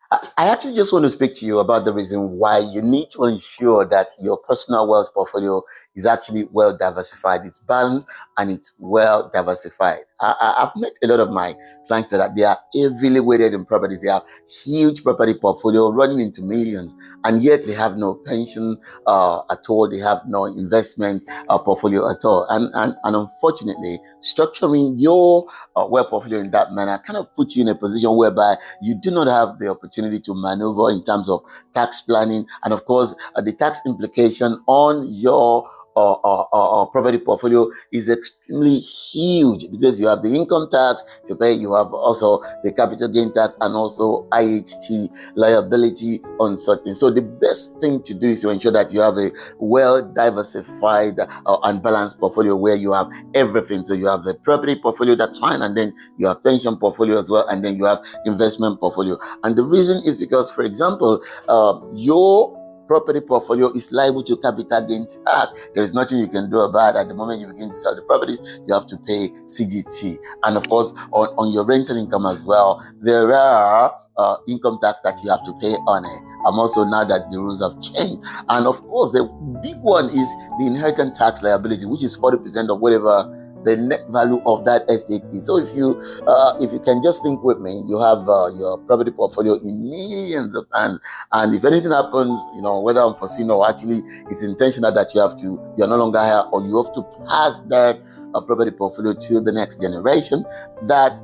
I actually just want to speak to you about the reason why you need to ensure that your personal wealth portfolio is actually well diversified. It's balanced and it's well diversified. I've met a lot of my clients that they are heavily weighted in properties. They have huge property portfolio running into millions, and yet they have no pension at all. They have no investment portfolio at all. And unfortunately, structuring your wealth portfolio in that manner kind of puts you in a position whereby you do not have the opportunity to maneuver in terms of tax planning, and of course the tax implication on your property portfolio is extremely huge, because you have the income tax to pay, you have also the capital gain tax, and also IHT liability on certain. So the best thing to do is to ensure that you have a well diversified and balanced portfolio where you have everything. So you have the property portfolio, that's fine, and then you have pension portfolio as well, and then you have investment portfolio. And the reason is because, for example, your property portfolio is liable to capital gain tax. There is nothing you can do about it. At the moment you begin to sell the properties, you have to pay CGT. And of course, on your rental income as well, there are income tax that you have to pay on it. I'm also, now that the rules have changed. And of course, the big one is the inheritance tax liability, which is 40% of whatever the net value of that estate is. So if you can just think with me, you have your property portfolio in millions of pounds, and if anything happens, whether unforeseen or actually it's intentional, that you're no longer here, or you have to pass that property portfolio to the next generation, that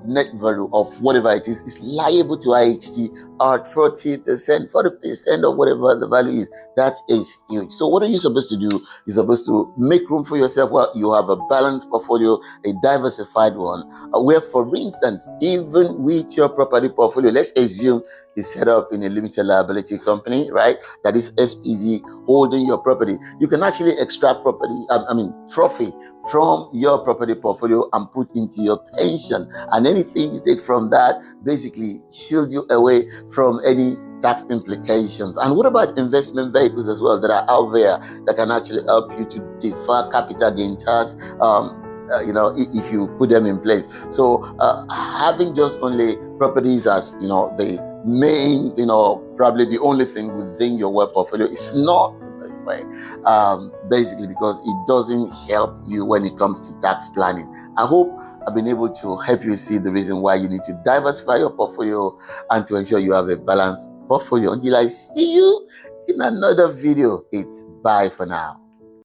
net value of whatever it is liable to IHT at 40% of whatever the value is. That is huge. So what are you supposed to do? You're supposed to make room for yourself where you have a balanced portfolio, a diversified one, where, for instance, even with your property portfolio, let's assume it's set up in a limited liability company, right? That is SPV holding your property. You can actually extract profit from your property portfolio and put into your pension, and anything you take from that basically shield you away from any tax implications. And what about investment vehicles as well that are out there that can actually help you to defer capital gain tax, if you put them in place? So having just only properties as the main, probably the only thing within your wealth portfolio is not the best way, basically because it doesn't help you when it comes to tax planning. I hope I've been able to help you see the reason why you need to diversify your portfolio and to ensure you have a balanced portfolio. Until I see you in another video, it's bye for now.